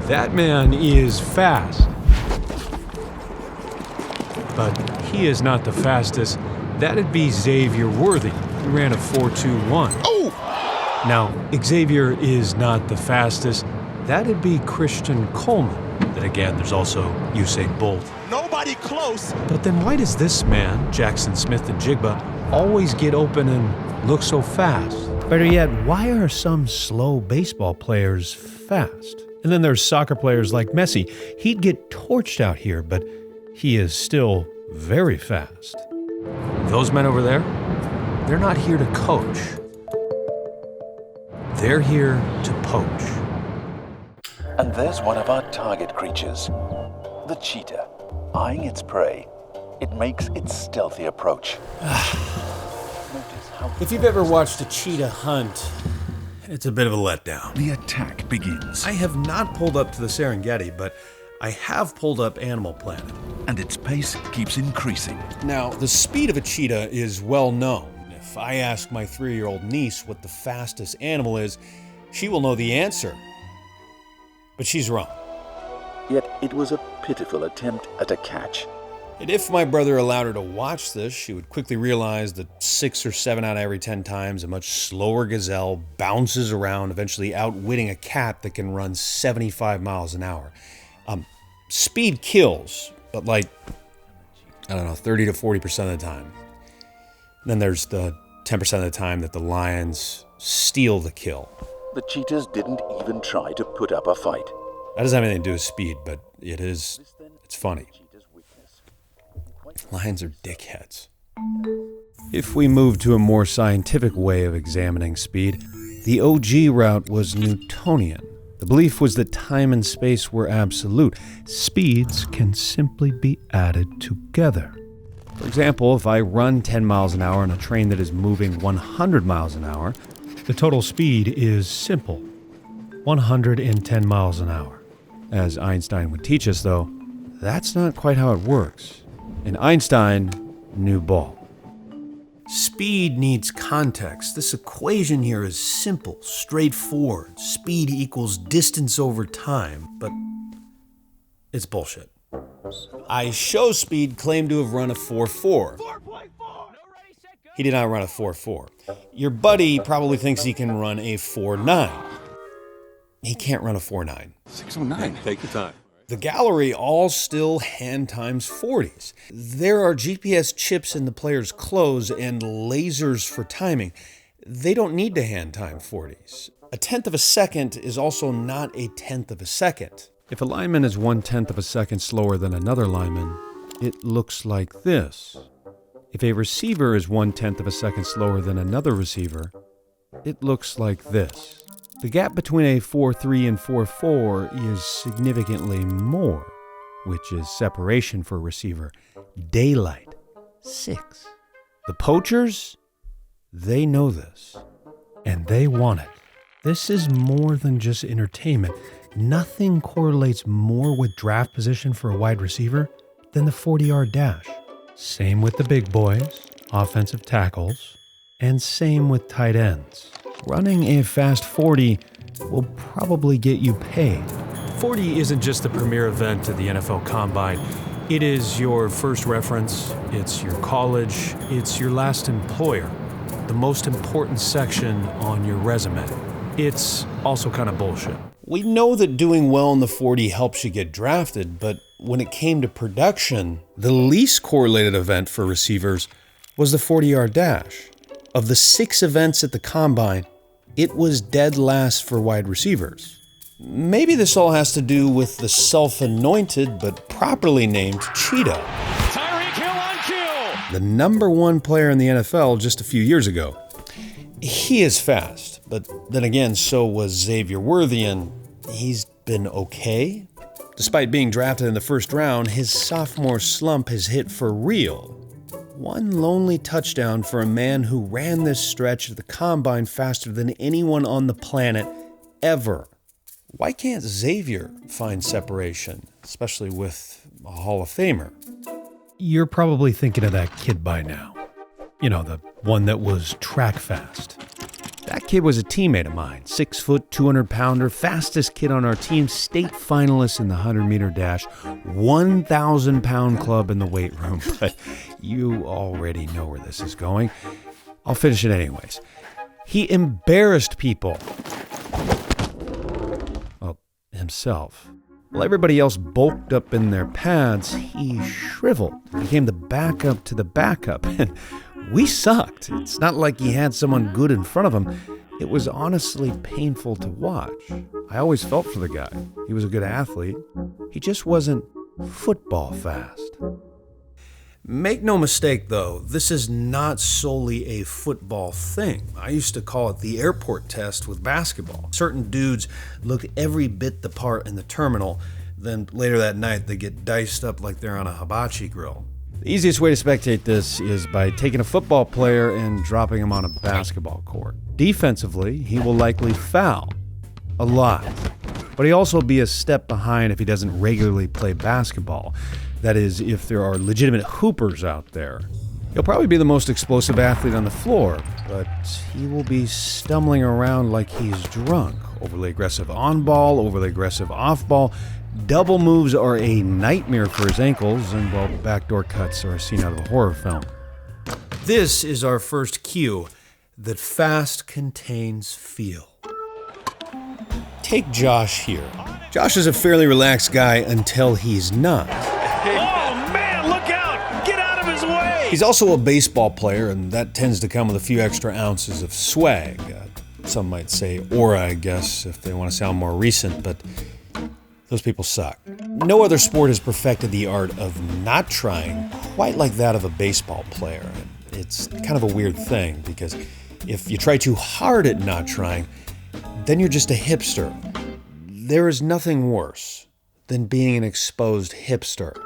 That man is fast. But he is not the fastest. That'd be Xavier Worthy. He ran a 4.21. Oh! Now, Xavier is not the fastest. That'd be Christian Kollman. Then again, there's also Usain Bolt. Nobody close! But then why does this man, Jackson Smith and Jigba, always get open and look so fast? Better yet, why are some slow baseball players fast? And then there's soccer players like Messi. He'd get torched out here, but he is still very fast. Those men over there, they're not here to coach. They're here to poach. And there's one of our target creatures, the cheetah. Eyeing its prey, it makes its stealthy approach. If you've ever watched a cheetah hunt, it's a bit of a letdown. The attack begins. I have not pulled up to the Serengeti, but I have pulled up Animal Planet. And its pace keeps increasing. Now, the speed of a cheetah is well known. If I ask my 3-year-old niece what the fastest animal is, she will know the answer. But she's wrong. Yet it was a pitiful attempt at a catch. And if my brother allowed her to watch this, she would quickly realize that 6 or 7 out of every 10 times, a much slower gazelle bounces around, eventually outwitting a cat that can run 75 miles an hour. Speed kills, but 30 to 40% of the time. Then there's the 10% of the time that the lions steal the kill. The cheetahs didn't even try to put up a fight. That doesn't have anything to do with speed, but it's funny. Lions are dickheads. If we move to a more scientific way of examining speed, the OG route was Newtonian. The belief was that time and space were absolute. Speeds can simply be added together. For example, if I run 10 miles an hour on a train that is moving 100 miles an hour, the total speed is simple, 110 miles an hour. As Einstein would teach us, though, that's not quite how it works. And Einstein knew ball. Speed needs context. This equation here is simple, straightforward. Speed equals distance over time, but it's bullshit. I show Speed claimed to have run a 4.4. He did not run a 4.4. Your buddy probably thinks he can run a 4.9. He can't run a 4.9. 609. Take your time. The gallery all still hand times 40s. There are GPS chips in the player's clothes and lasers for timing. They don't need to hand time 40s. A tenth of a second is also not a tenth of a second. If a lineman is 1/10 of a second slower than another lineman, it looks like this. If a receiver is 1/10 of a second slower than another receiver, it looks like this. The gap between a 4.3 and 4.4 is significantly more, which is separation for a receiver. Daylight, 6. The poachers, they know this, and they want it. This is more than just entertainment. Nothing correlates more with draft position for a wide receiver than the 40-yard dash. Same with the big boys, offensive tackles, and same with tight ends. Running a fast 40 will probably get you paid. 40 isn't just the premier event at the NFL Combine. It is your first reference, it's your college, it's your last employer, the most important section on your resume. It's also kind of bullshit. We know that doing well in the 40 helps you get drafted, but when it came to production, the least correlated event for receivers was the 40-yard dash. Of the 6 events at the Combine, it was dead last for wide receivers. Maybe this all has to do with the self-anointed but properly named cheetah. Tyreek Hill on kill! The number 1 player in the NFL just a few years ago. He is fast, but then again, so was Xavier Worthy, and he's been okay. Despite being drafted in the first round, his sophomore slump has hit for real. One lonely touchdown for a man who ran this stretch of the Combine faster than anyone on the planet ever. Why can't Xavier find separation, especially with a Hall of Famer? You're probably thinking of that kid by now. You know, the one that was track fast. That kid was a teammate of mine, 6 foot, 200-pounder, fastest kid on our team, state finalist in the 100-meter dash, 1,000-pound club in the weight room. But you already know where this is going. I'll finish it anyways. He embarrassed people. Well, himself. While everybody else bulked up in their pads, he shriveled, became the backup to the backup, and we sucked. It's not like he had someone good in front of him. It was honestly painful to watch. I always felt for the guy. He was a good athlete. He just wasn't football fast. Make no mistake, though, this is not solely a football thing. I used to call it the airport test with basketball. Certain dudes look every bit the part in the terminal, then later that night they get diced up like they're on a hibachi grill. The easiest way to spectate this is by taking a football player and dropping him on a basketball court. Defensively, he will likely foul. A lot. But he'll also be a step behind if he doesn't regularly play basketball. That is, if there are legitimate hoopers out there. He'll probably be the most explosive athlete on the floor, but he will be stumbling around like he's drunk. Overly aggressive on ball, overly aggressive off ball. Double moves are a nightmare for his ankles, and, well, backdoor cuts are a scene out of a horror film. This is our first cue that fast contains feel. Take Josh here. Josh is a fairly relaxed guy until he's not. Oh, man, look out! Get out of his way! He's also a baseball player, and that tends to come with a few extra ounces of swag. Some might say aura, I guess, if they want to sound more recent, but those people suck. No other sport has perfected the art of not trying quite like that of a baseball player. It's kind of a weird thing, because if you try too hard at not trying, then you're just a hipster. There is nothing worse than being an exposed hipster.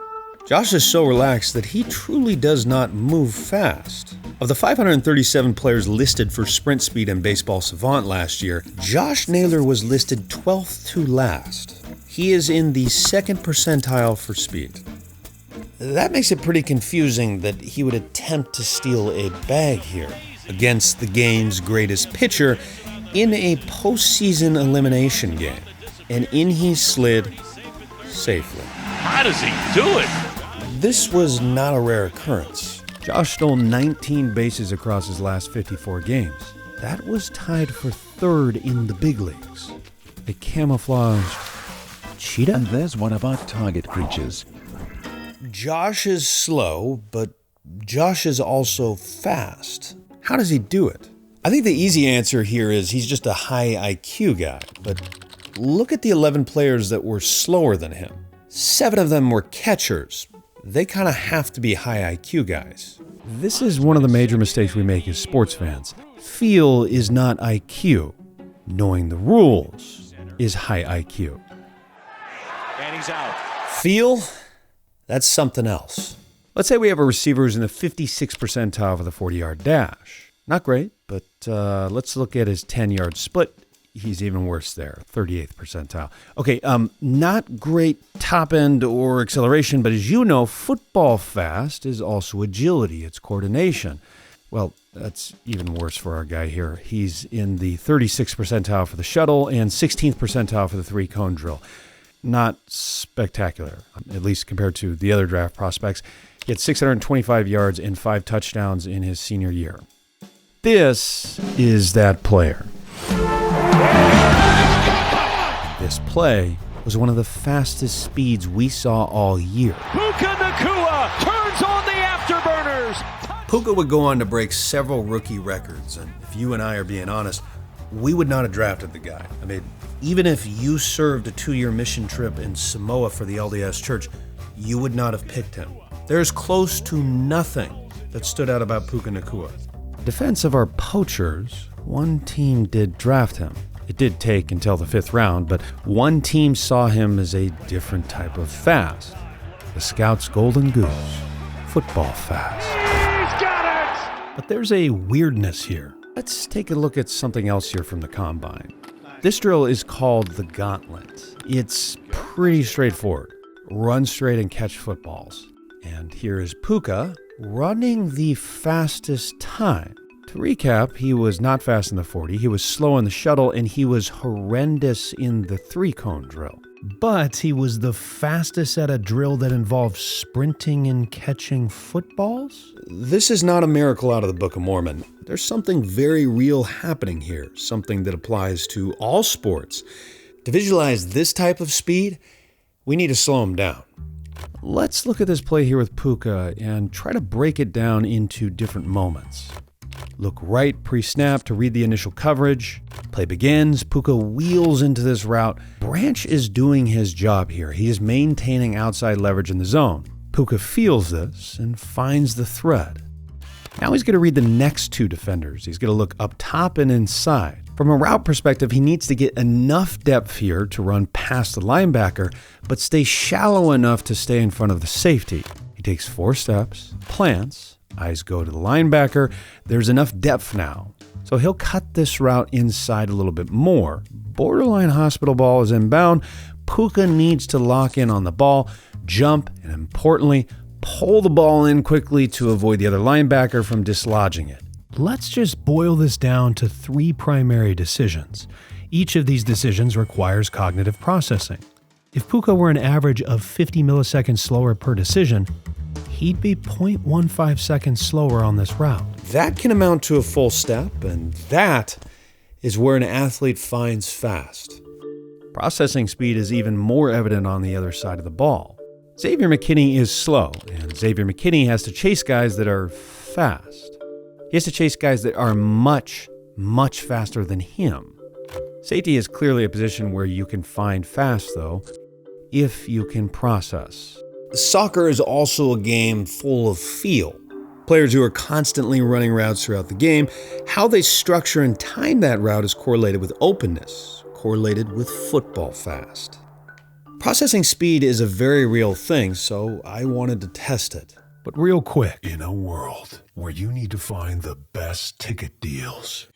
Josh is so relaxed that he truly does not move fast. Of the 537 players listed for sprint speed in Baseball Savant last year, Josh Naylor was listed 12th to last. He is in the second percentile for speed. That makes it pretty confusing that he would attempt to steal a bag here against the game's greatest pitcher in a postseason elimination game. And in he slid safely. How does he do it? This was not a rare occurrence. Josh stole 19 bases across his last 54 games. That was tied for third in the big leagues. A camouflaged cheetah? And there's one of our target creatures. Josh is slow, but Josh is also fast. How does he do it? I think the easy answer here is he's just a high IQ guy, but look at the 11 players that were slower than him. 7 of them were catchers. They kind of have to be high IQ guys. This is one of the major mistakes we make as sports fans. Feel is not IQ. Knowing the rules is high IQ. And he's out. Feel? That's something else. Let's say we have a receiver who's in the 56th percentile for the 40-yard dash. Not great, but let's look at his 10-yard split. He's even worse there, 38th percentile. Okay, not great top end or acceleration, but as you know, football fast is also agility. It's coordination. Well, that's even worse for our guy here. He's in the 36th percentile for the shuttle and 16th percentile for the 3-cone drill. Not spectacular, at least compared to the other draft prospects. He had 625 yards and 5 touchdowns in his senior year. This is that player. This play was one of the fastest speeds we saw all year. Puka Nacua turns on the afterburners. Puka would go on to break several rookie records, and if you and I are being honest, we would not have drafted the guy. I mean, even if you served a 2-year mission trip in Samoa for the LDS Church, you would not have picked him. There's close to nothing that stood out about Puka Nacua. In defense of our poachers, one team did draft him. It did take until the 5th round, but one team saw him as a different type of fast. The Scouts' golden goose, football fast. He's got it! But there's a weirdness here. Let's take a look at something else here from the Combine. This drill is called the Gauntlet. It's pretty straightforward. Run straight and catch footballs. And here is Puka running the fastest time. To recap, he was not fast in the 40, he was slow in the shuttle, and he was horrendous in the 3-cone drill. But he was the fastest at a drill that involved sprinting and catching footballs? This is not a miracle out of the Book of Mormon. There's something very real happening here, something that applies to all sports. To visualize this type of speed, we need to slow him down. Let's look at this play here with Puka and try to break it down into different moments. Look right pre-snap to read the initial coverage. Play begins. Puka wheels into this route. Branch is doing his job here. He is maintaining outside leverage in the zone. Puka feels this and finds the thread. Now he's going to read the next 2 defenders. He's going to look up top and inside. From a route perspective, he needs to get enough depth here to run past the linebacker, but stay shallow enough to stay in front of the safety. He takes 4 steps, plants, eyes go to the linebacker. There's enough depth now. So he'll cut this route inside a little bit more. Borderline hospital ball is inbound. Puka needs to lock in on the ball, jump, and importantly, pull the ball in quickly to avoid the other linebacker from dislodging it. Let's just boil this down to 3 primary decisions. Each of these decisions requires cognitive processing. If Puka were an average of 50 milliseconds slower per decision, he'd be 0.15 seconds slower on this route. That can amount to a full step, and that is where an athlete finds fast. Processing speed is even more evident on the other side of the ball. Xavier McKinney is slow, and Xavier McKinney has to chase guys that are fast. He has to chase guys that are much, much faster than him. Safety is clearly a position where you can find fast, though, if you can process. Soccer is also a game full of feel. Players who are constantly running routes throughout the game, how they structure and time that route is correlated with openness, correlated with football fast. Processing speed is a very real thing, so I wanted to test it. But real quick. In a world where you need to find the best ticket deals,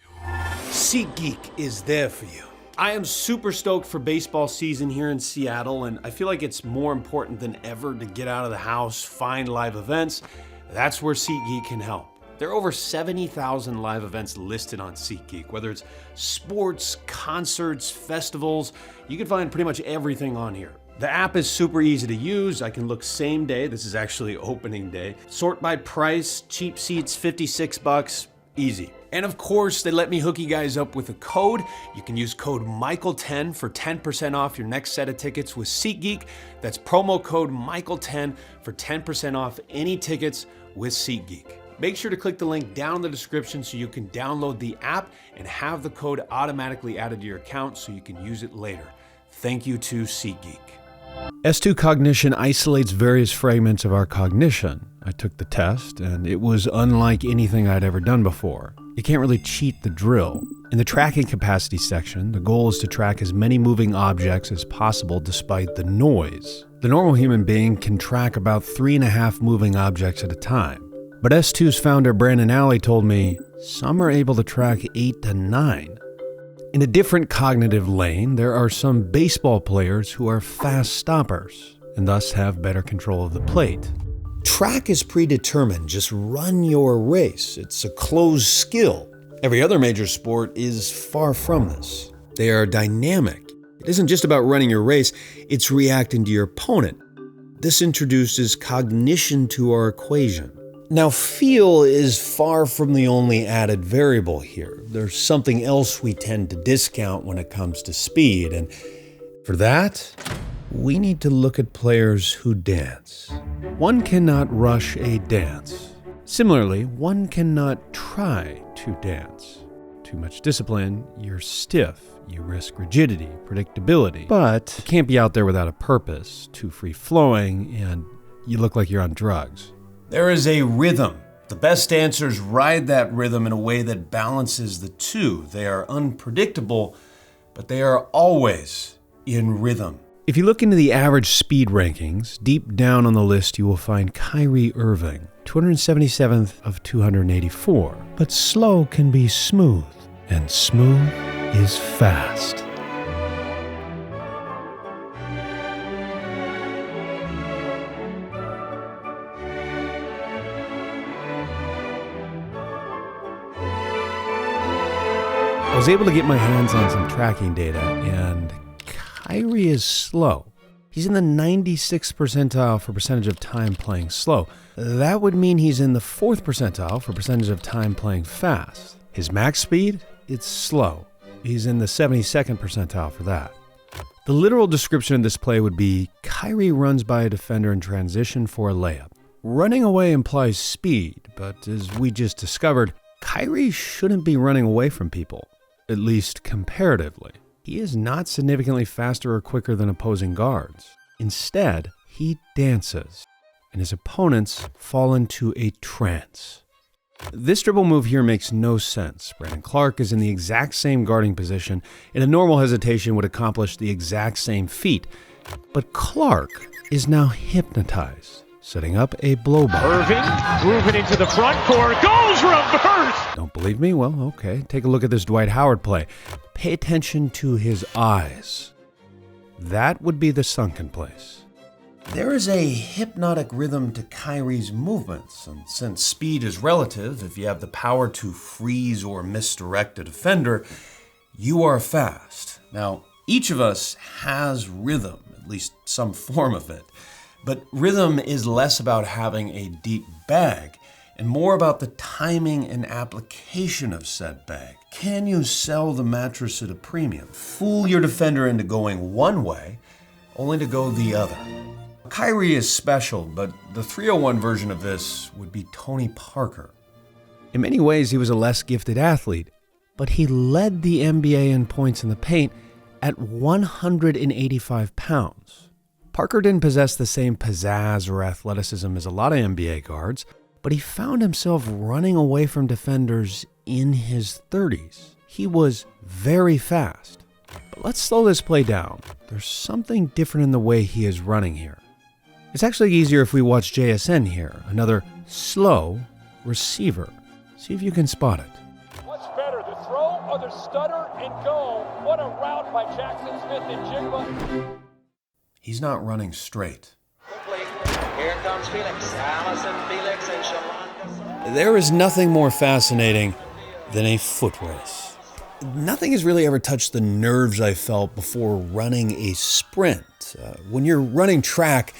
SeatGeek is there for you. I am super stoked for baseball season here in Seattle, and I feel like it's more important than ever to get out of the house, find live events. That's where SeatGeek can help. There are over 70,000 live events listed on SeatGeek, whether it's sports, concerts, festivals. You can find pretty much everything on here. The app is super easy to use. I can look same day. This is actually opening day. Sort by price, cheap seats, $56, easy. And of course, they let me hook you guys up with a code. You can use code Michael10 for 10% off your next set of tickets with SeatGeek. That's promo code Michael10 for 10% off any tickets with SeatGeek. Make sure to click the link down in the description so you can download the app and have the code automatically added to your account so you can use it later. Thank you to SeatGeek. S2 Cognition isolates various fragments of our cognition. I took the test, and it was unlike anything I'd ever done before. You can't really cheat the drill. In the tracking capacity section, the goal is to track as many moving objects as possible despite the noise. The normal human being can track about 3.5 moving objects at a time. But S2's founder Brandon Alley told me some are able to track 8 to 9. In a different cognitive lane, there are some baseball players who are fast stoppers and thus have better control of the plate. Track is predetermined, just run your race. It's a closed skill. Every other major sport is far from this. They are dynamic. It isn't just about running your race, it's reacting to your opponent. This introduces cognition to our equation. Now, feel is far from the only added variable here. There's something else we tend to discount when it comes to speed, and for that, we need to look at players who dance. One cannot rush a dance. Similarly, one cannot try to dance. Too much discipline, you're stiff. You risk rigidity, predictability, but you can't be out there without a purpose, too free-flowing, and you look like you're on drugs. There is a rhythm. The best dancers ride that rhythm in a way that balances the two. They are unpredictable, but they are always in rhythm. If you look into the average speed rankings, deep down on the list you will find Kyrie Irving, 277th of 284. But slow can be smooth, and smooth is fast. was able to get my hands on some tracking data, and Kyrie is slow. He's in the 96th percentile for percentage of time playing slow. That would mean he's in the 4th percentile for percentage of time playing fast. His max speed? It's slow. He's in the 72nd percentile for that. The literal description of this play would be Kyrie runs by a defender in transition for a layup. Running away implies speed, but as we just discovered, Kyrie shouldn't be running away from people, at least comparatively. He is not significantly faster or quicker than opposing guards. Instead, he dances, and his opponents fall into a trance. This dribble move here makes no sense. Brandon Clark is in the exact same guarding position, and a normal hesitation would accomplish the exact same feat. But Clark is now hypnotized, setting up a blow by. Irving moving into the front court, goes reverse! Don't believe me? Well, okay. Take a look at this Dwight Howard play. Pay attention to his eyes. That would be the sunken place. There is a hypnotic rhythm to Kyrie's movements, and since speed is relative, if you have the power to freeze or misdirect a defender, you are fast. Now, each of us has rhythm, at least some form of it, but rhythm is less about having a deep bag and more about the timing and application of said bag. Can you sell the mattress at a premium? Fool your defender into going one way, only to go the other. Kyrie is special, but the 301 version of this would be Tony Parker. In many ways, he was a less gifted athlete, but he led the NBA in points in the paint at 185 pounds. Parker didn't possess the same pizzazz or athleticism as a lot of NBA guards, but he found himself running away from defenders in his 30s. He was very fast. But let's slow this play down. There's something different in the way he is running here. It's actually easier if we watch JSN here, another slow receiver. See if you can spot it. What's better, the throw or the stutter and go? What a route by Jackson Smith and Jigba. He's not running straight. Here comes Felix. Allison Felix and Shalonda. There is nothing more fascinating than a foot race. Nothing has really ever touched the nerves I felt before running a sprint. When you're running track,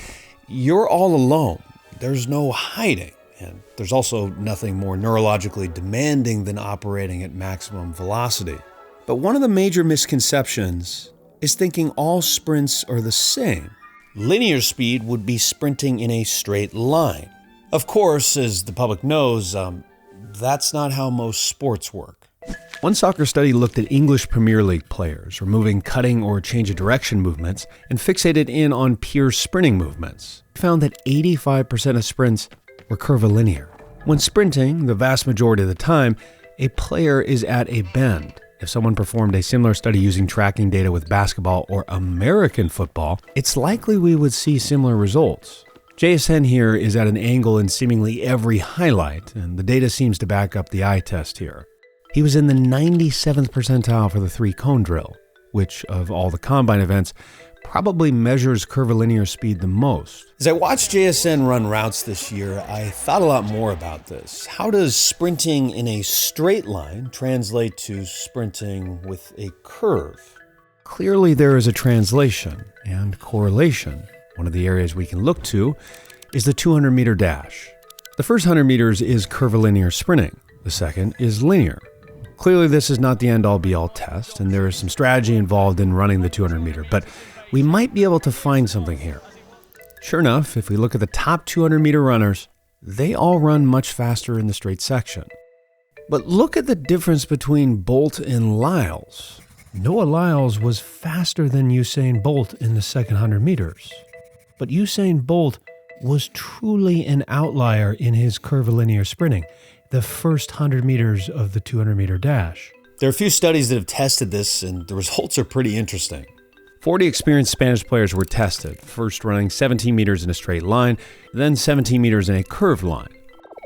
you're all alone. There's no hiding. And there's also nothing more neurologically demanding than operating at maximum velocity. But one of the major misconceptions is thinking all sprints are the same. Linear speed would be sprinting in a straight line. Of course, as the public knows, that's not how most sports work. One soccer study looked at English Premier League players, removing cutting or change of direction movements, and fixated in on pure sprinting movements. It found that 85% of sprints were curvilinear. When sprinting, the vast majority of the time, a player is at a bend. If someone performed a similar study using tracking data with basketball or American football, it's likely we would see similar results. JSN here is at an angle in seemingly every highlight, and the data seems to back up the eye test here. He was in the 97th percentile for the 3-cone drill, which, of all the combine events, probably measures curvilinear speed the most. As I watched JSN run routes this year, I thought a lot more about this. How does sprinting in a straight line translate to sprinting with a curve? Clearly there is a translation and correlation. One of the areas we can look to is the 200-meter dash. The first 100 meters is curvilinear sprinting. The second is linear. Clearly this is not the end-all be-all test, and there is some strategy involved in running the 200-meter, but we might be able to find something here. Sure enough, if we look at the top 200-meter runners, they all run much faster in the straight section. But look at the difference between Bolt and Lyles. Noah Lyles was faster than Usain Bolt in the second 100 meters. But Usain Bolt was truly an outlier in his curvilinear sprinting, the first 100 meters of the 200-meter dash. There are a few studies that have tested this, and the results are pretty interesting. 40 experienced Spanish players were tested, first running 17 meters in a straight line, then 17 meters in a curved line.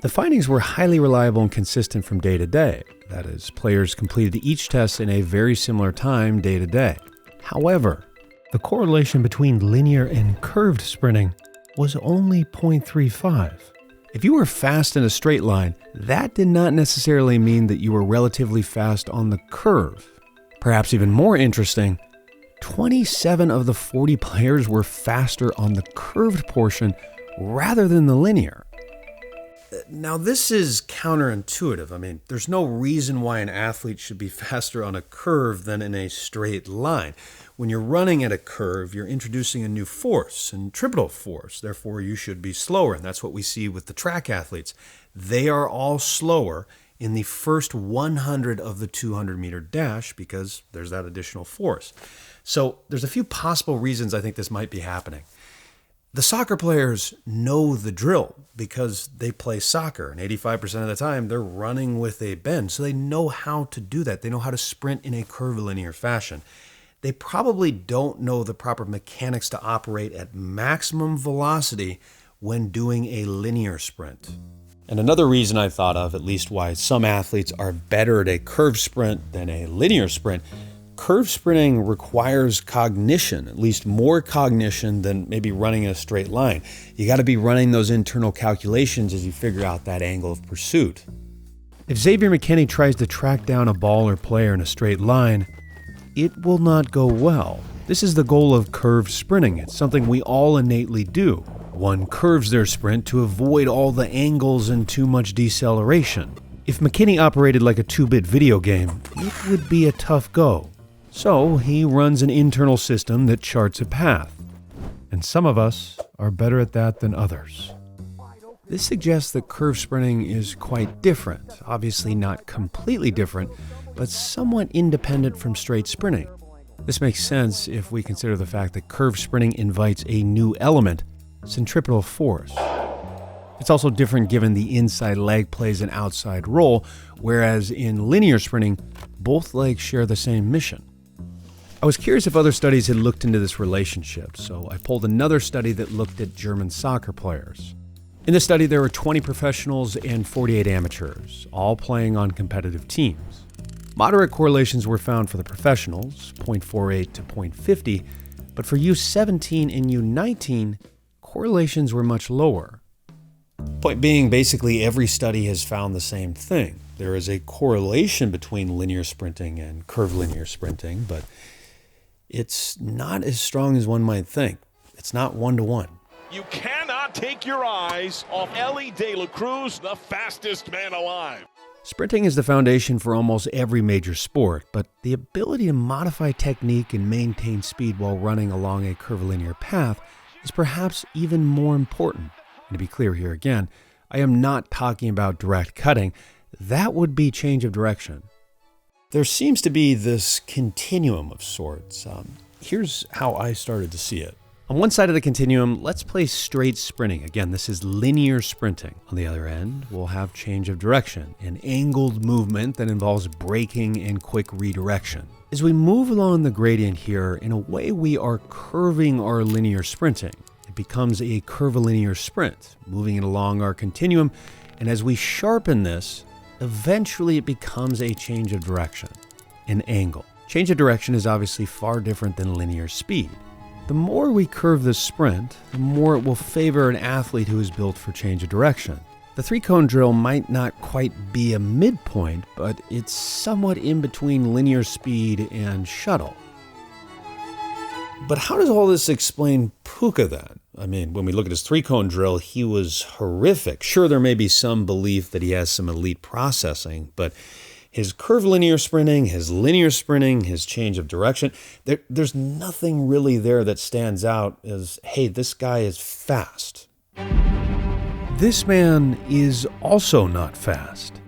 The findings were highly reliable and consistent from day to day. That is, players completed each test in a very similar time day to day. However, the correlation between linear and curved sprinting was only 0.35. If you were fast in a straight line, that did not necessarily mean that you were relatively fast on the curve. Perhaps even more interesting, 27 of the 40 players were faster on the curved portion rather than the linear. Now, this is counterintuitive. I mean, there's no reason why an athlete should be faster on a curve than in a straight line. When you're running at a curve, you're introducing a new force, centripetal force. Therefore, you should be slower. And that's what we see with the track athletes. They are all slower in the first 100 of the 200-meter dash because there's that additional force. So there's a few possible reasons I think this might be happening. The soccer players know the drill because they play soccer, and 85% of the time they're running with a bend, so they know how to do that. They know how to sprint in a curvilinear fashion. They probably don't know the proper mechanics to operate at maximum velocity when doing a linear sprint. And another reason I thought of, at least why some athletes are better at a curve sprint than a linear sprint, curve sprinting requires cognition, at least more cognition than maybe running in a straight line. You got to be running those internal calculations as you figure out that angle of pursuit. If Xavier McKinney tries to track down a ball or player in a straight line, it will not go well. This is the goal of curve sprinting. It's something we all innately do. One curves their sprint to avoid all the angles and too much deceleration. If McKinney operated like a 2-bit video game, it would be a tough go. So he runs an internal system that charts a path. And some of us are better at that than others. This suggests that curve sprinting is quite different. Obviously not completely different, but somewhat independent from straight sprinting. This makes sense if we consider the fact that curve sprinting invites a new element, centripetal force. It's also different given the inside leg plays an outside role, whereas in linear sprinting, both legs share the same mission. I was curious if other studies had looked into this relationship, so I pulled another study that looked at German soccer players. In this study, there were 20 professionals and 48 amateurs, all playing on competitive teams. Moderate correlations were found for the professionals, 0.48 to 0.50, but for U17 and U19, correlations were much lower. Point being, basically every study has found the same thing. There is a correlation between linear sprinting and curvilinear sprinting, but it's not as strong as one might think. It's not one-to-one. You cannot take your eyes off Ellie De La Cruz, the fastest man alive. Sprinting is the foundation for almost every major sport, but the ability to modify technique and maintain speed while running along a curvilinear path is perhaps even more important. And to be clear here again, I am not talking about direct cutting. That would be change of direction. There seems to be this continuum of sorts. Here's how I started to see it. On one side of the continuum, let's play straight sprinting. Again, this is linear sprinting. On the other end, we'll have change of direction, an angled movement that involves braking and quick redirection. As we move along the gradient here, in a way we are curving our linear sprinting. It becomes a curvilinear sprint, moving it along our continuum, and as we sharpen this, eventually it becomes a change of direction, an angle. Change of direction is obviously far different than linear speed. The more we curve this sprint, the more it will favor an athlete who is built for change of direction. The 3-cone drill might not quite be a midpoint, but it's somewhat in between linear speed and shuttle. But how does all this explain Puka then? I mean, when we look at his 3-cone drill, he was horrific. Sure, there may be some belief that he has some elite processing, but his curvilinear sprinting, his linear sprinting, his change of direction, there's nothing really there that stands out as, hey, this guy is fast. This man is also not fast,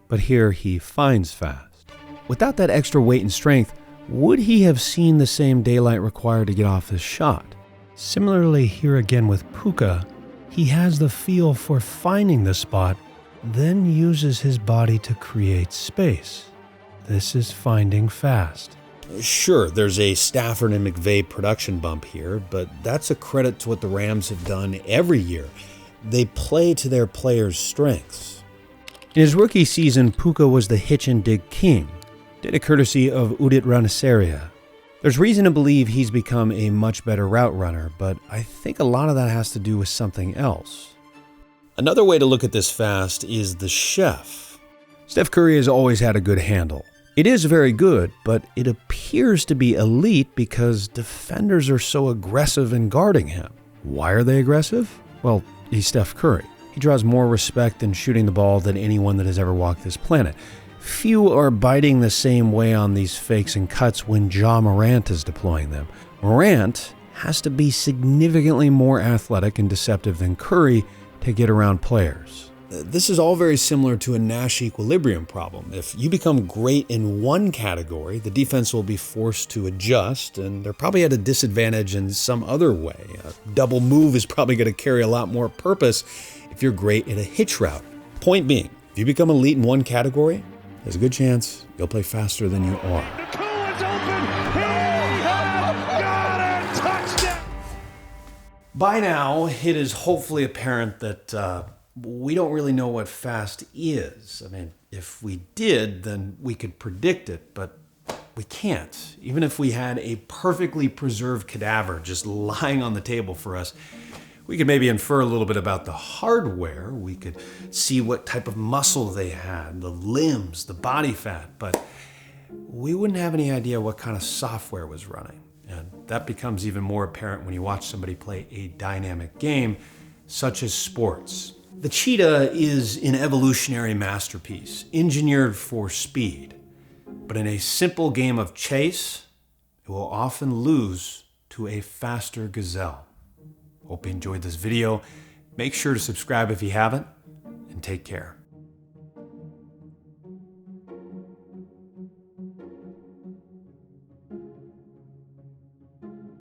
but here he finds fast. Without that extra weight and strength, would he have seen the same daylight required to get off this shot? Similarly here again with Puka, he has the feel for finding the spot, then uses his body to create space. This is finding fast. Sure, there's a Stafford and McVay production bump here, but that's a credit to what the Rams have done every year. They play to their players' strengths. In his rookie season, Puka was the hitch and dig king, data courtesy of Udit Ranasaria. There's reason to believe he's become a much better route runner, but I think a lot of that has to do with something else. Another way to look at this fast is the chef. Steph Curry has always had a good handle. It is very good, but it appears to be elite because defenders are so aggressive in guarding him. Why are they aggressive? Well, he's Steph Curry. He draws more respect in shooting the ball than anyone that has ever walked this planet. Few are biting the same way on these fakes and cuts when Ja Morant is deploying them. Morant has to be significantly more athletic and deceptive than Curry to get around players. This is all very similar to a Nash equilibrium problem. If you become great in one category, the defense will be forced to adjust, and they're probably at a disadvantage in some other way. A double move is probably going to carry a lot more purpose if you're great at a hitch route. Point being, if you become elite in one category, there's a good chance you'll play faster than you are. By now, it is hopefully apparent that we don't really know what fast is. I mean, if we did, then we could predict it, but we can't. Even if we had a perfectly preserved cadaver just lying on the table for us, we could maybe infer a little bit about the hardware. We could see what type of muscle they had, the limbs, the body fat, but we wouldn't have any idea what kind of software was running. And that becomes even more apparent when you watch somebody play a dynamic game, such as sports. The cheetah is an evolutionary masterpiece, engineered for speed. But in a simple game of chase, it will often lose to a faster gazelle. Hope you enjoyed this video. Make sure to subscribe if you haven't, and take care.